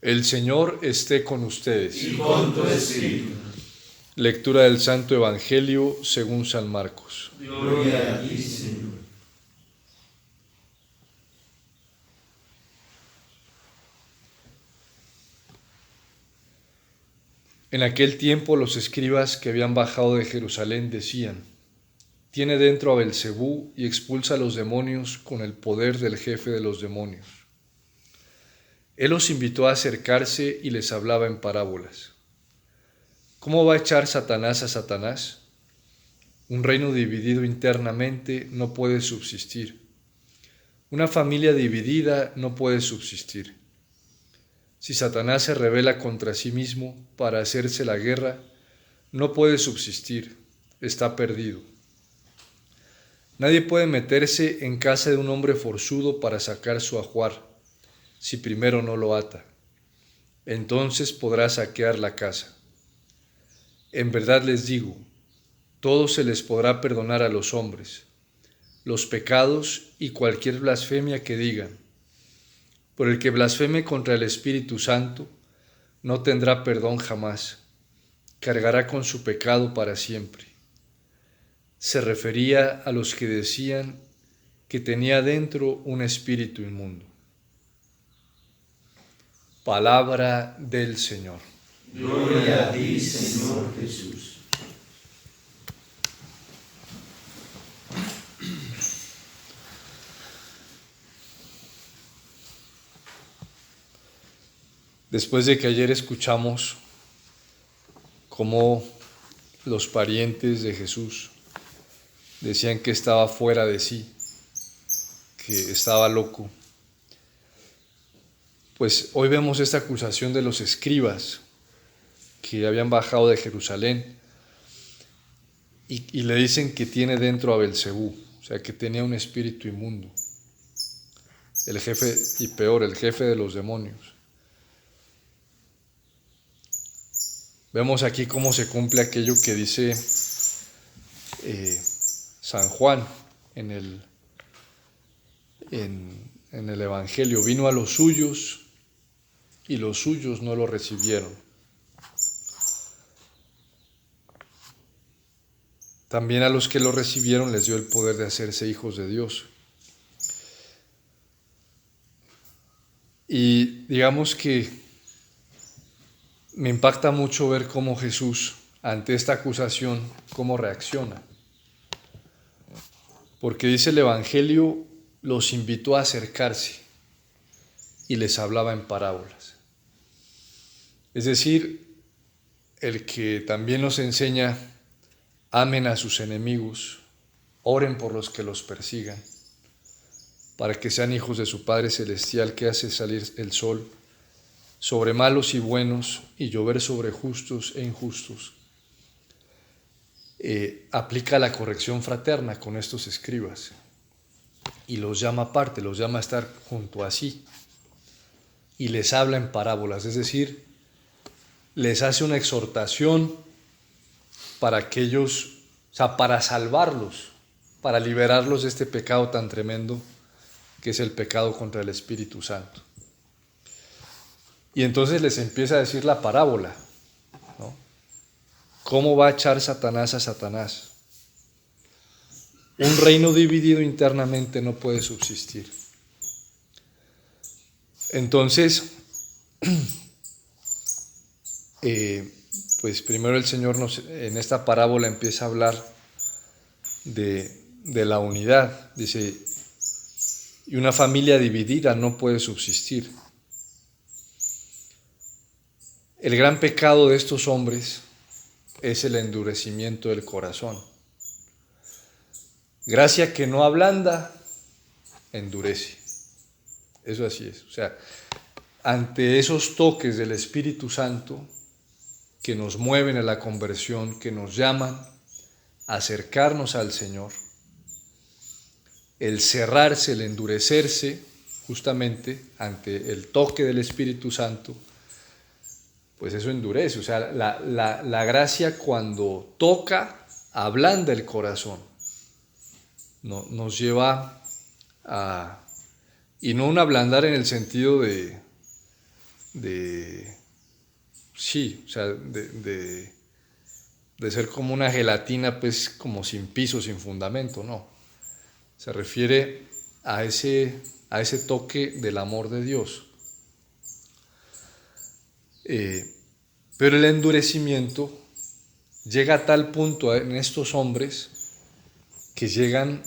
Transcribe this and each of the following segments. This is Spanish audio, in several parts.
El Señor esté con ustedes. Y con tu espíritu. Lectura del Santo Evangelio según San Marcos. Gloria a ti, Señor. En aquel tiempo los escribas que habían bajado de Jerusalén decían: tiene dentro a Belcebú y expulsa a los demonios con el poder del jefe de los demonios. Él los invitó a acercarse y les hablaba en parábolas. ¿Cómo va a echar Satanás a Satanás? Un reino dividido internamente no puede subsistir. Una familia dividida no puede subsistir. Si Satanás se rebela contra sí mismo para hacerse la guerra, no puede subsistir, está perdido. Nadie puede meterse en casa de un hombre forzudo para sacar su ajuar, si primero no lo ata. Entonces podrá saquear la casa. En verdad les digo, todo se les podrá perdonar a los hombres, los pecados y cualquier blasfemia que digan. Por el que blasfeme contra el Espíritu Santo, no tendrá perdón jamás, cargará con su pecado para siempre. Se refería a los que decían que tenía dentro un espíritu inmundo. Palabra del Señor. Gloria a ti, Señor Jesús. Después de que ayer escuchamos cómo los parientes de Jesús decían que estaba fuera de sí, que estaba loco, pues hoy vemos esta acusación de los escribas que habían bajado de Jerusalén y le dicen que tiene dentro a Belcebú, o sea, que tenía un espíritu inmundo, el jefe, y peor, el jefe de los demonios. Vemos aquí cómo se cumple aquello que dice San Juan en el Evangelio. Vino a los suyos y los suyos no lo recibieron. También a los que lo recibieron les dio el poder de hacerse hijos de Dios. Y digamos que me impacta mucho ver cómo Jesús, ante esta acusación, cómo reacciona. Porque dice el Evangelio, los invitó a acercarse y les hablaba en parábolas. Es decir, el que también nos enseña: amen a sus enemigos, oren por los que los persigan, para que sean hijos de su Padre Celestial, que hace salir el sol sobre malos y buenos y llover sobre justos e injustos. Aplica la corrección fraterna con estos escribas y los llama aparte, los llama a estar junto a sí y les habla en parábolas, es decir, les hace una exhortación para que ellos, o sea, para salvarlos, para liberarlos de este pecado tan tremendo que es el pecado contra el Espíritu Santo. Y entonces les empieza a decir la parábola, ¿no? ¿Cómo va a echar Satanás a Satanás? Un reino dividido internamente no puede subsistir. Entonces, pues primero el Señor en esta parábola empieza a hablar de la unidad. Dice, y una familia dividida no puede subsistir. El gran pecado de estos hombres es el endurecimiento del corazón. Gracia que no ablanda, endurece. Eso así es. O sea, ante esos toques del Espíritu Santo que nos mueven a la conversión, que nos llaman a acercarnos al Señor, el cerrarse, el endurecerse, justamente ante el toque del Espíritu Santo, pues eso endurece. O sea, la gracia cuando toca, ablanda el corazón, nos lleva a, y no un ablandar en el sentido de sí, o sea, de ser como una gelatina, pues como sin piso, sin fundamento, no. Se refiere a ese toque del amor de Dios. Pero el endurecimiento llega a tal punto en estos hombres que llegan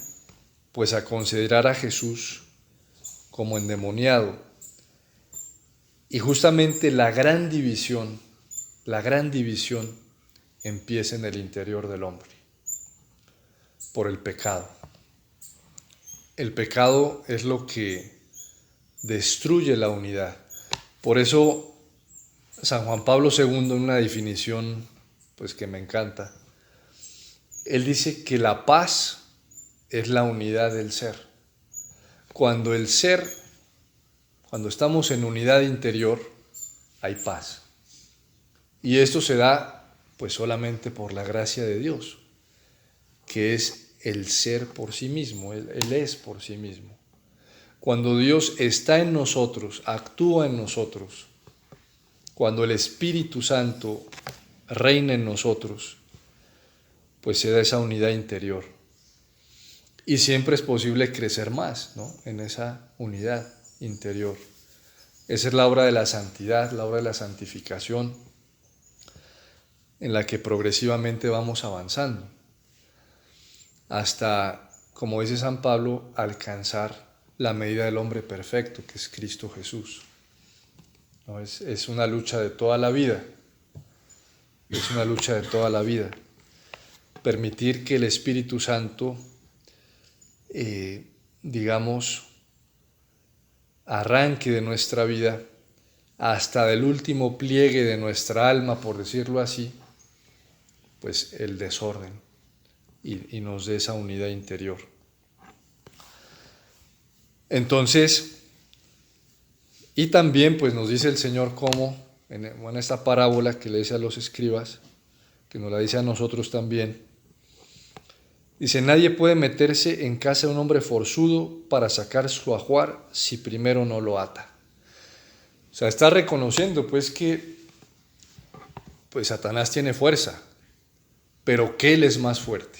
pues a considerar a Jesús como endemoniado. Y justamente la gran división empieza en el interior del hombre, por el pecado. El pecado es lo que destruye la unidad. Por eso San Juan Pablo II, en una definición pues que me encanta, él dice que la paz es la unidad del ser. Cuando estamos en unidad interior, hay paz. Y esto se da pues solamente por la gracia de Dios, que es el ser por sí mismo, Él es por sí mismo. Cuando Dios está en nosotros, actúa en nosotros, cuando el Espíritu Santo reina en nosotros, pues se da esa unidad interior. Y siempre es posible crecer más, ¿no?, en esa unidad interior. Esa es la obra de la santidad, la obra de la santificación, en la que progresivamente vamos avanzando, hasta, como dice San Pablo, alcanzar la medida del hombre perfecto, que es Cristo Jesús. ¿No? Es una lucha de toda la vida, permitir que el Espíritu Santo, arranque de nuestra vida hasta del último pliegue de nuestra alma, por decirlo así, pues el desorden y nos dé esa unidad interior. Entonces, y también pues nos dice el Señor cómo, en esta parábola que le dice a los escribas, que nos la dice a nosotros también, dice: nadie puede meterse en casa de un hombre forzudo para sacar su ajuar si primero no lo ata. O sea, está reconociendo pues que pues Satanás tiene fuerza, pero que Él es más fuerte.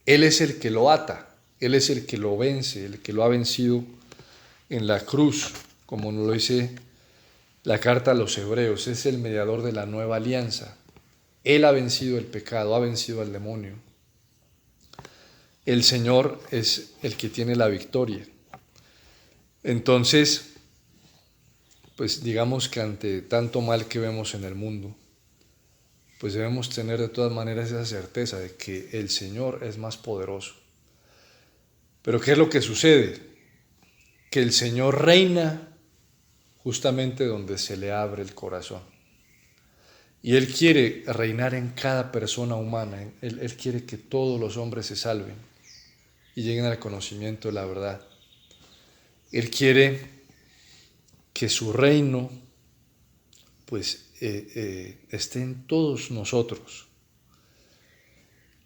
Él es el que lo ata, Él es el que lo vence, el que lo ha vencido en la cruz, como nos lo dice la carta a los Hebreos. Es el mediador de la nueva alianza. Él ha vencido el pecado, ha vencido al demonio. El Señor es el que tiene la victoria. Entonces, pues digamos que ante tanto mal que vemos en el mundo, pues debemos tener de todas maneras esa certeza de que el Señor es más poderoso. Pero ¿qué es lo que sucede? Que el Señor reina justamente donde se le abre el corazón. Y Él quiere reinar en cada persona humana. Él quiere que todos los hombres se salven y lleguen al conocimiento de la verdad. Él quiere que su reino pues esté en todos nosotros.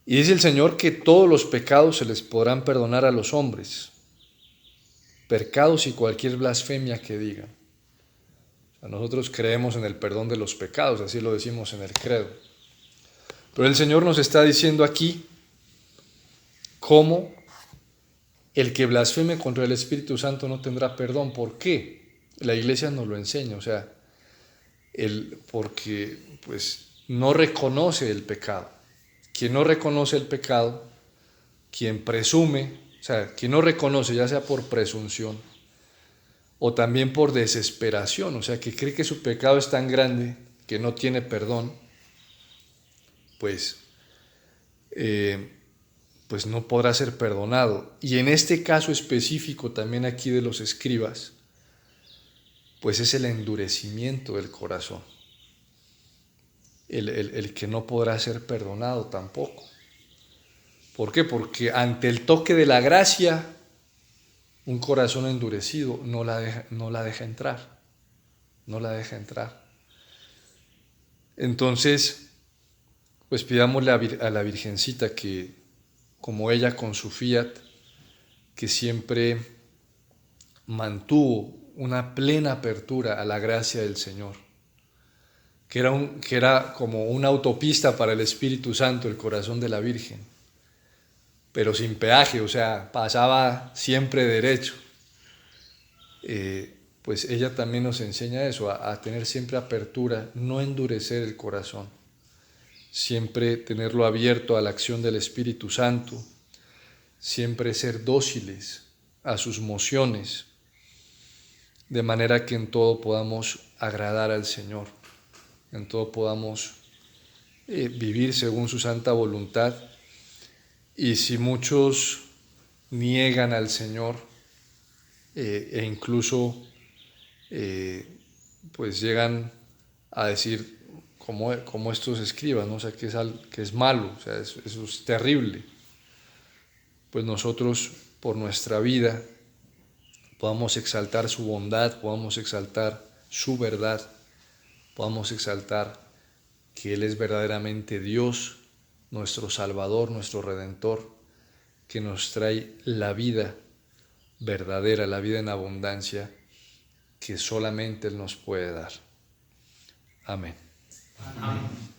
Y dice el Señor que todos los pecados se les podrán perdonar a los hombres, pecados y cualquier blasfemia que digan. O sea, nosotros creemos en el perdón de los pecados, así lo decimos en el credo. Pero el Señor nos está diciendo aquí cómo el que blasfeme contra el Espíritu Santo no tendrá perdón. ¿Por qué? La Iglesia nos lo enseña, o sea, porque pues no reconoce el pecado. Quien no reconoce el pecado, quien presume, o sea, quien no reconoce, ya sea por presunción o también por desesperación, o sea, que cree que su pecado es tan grande que no tiene perdón, pues no podrá ser perdonado. Y en este caso específico también aquí de los escribas, pues es el endurecimiento del corazón, el que no podrá ser perdonado tampoco. ¿Por qué? Porque ante el toque de la gracia, un corazón endurecido no la deja entrar. Entonces, pues pidámosle a la Virgencita que, como ella con su fiat, que siempre mantuvo una plena apertura a la gracia del Señor, que era como una autopista para el Espíritu Santo, el corazón de la Virgen, pero sin peaje, o sea, pasaba siempre derecho. Pues ella también nos enseña eso, a tener siempre apertura, no endurecer el corazón, siempre tenerlo abierto a la acción del Espíritu Santo, siempre ser dóciles a sus mociones, de manera que en todo podamos agradar al Señor, en todo podamos vivir según su santa voluntad. Y si muchos niegan al Señor e incluso pues llegan a decir como estos escribas, ¿no? O sea, que es malo, o sea, eso es terrible, pues nosotros por nuestra vida podamos exaltar su bondad, podamos exaltar su verdad, podamos exaltar que Él es verdaderamente Dios, nuestro Salvador, nuestro Redentor, que nos trae la vida verdadera, la vida en abundancia, que solamente Él nos puede dar. Amén. Amén.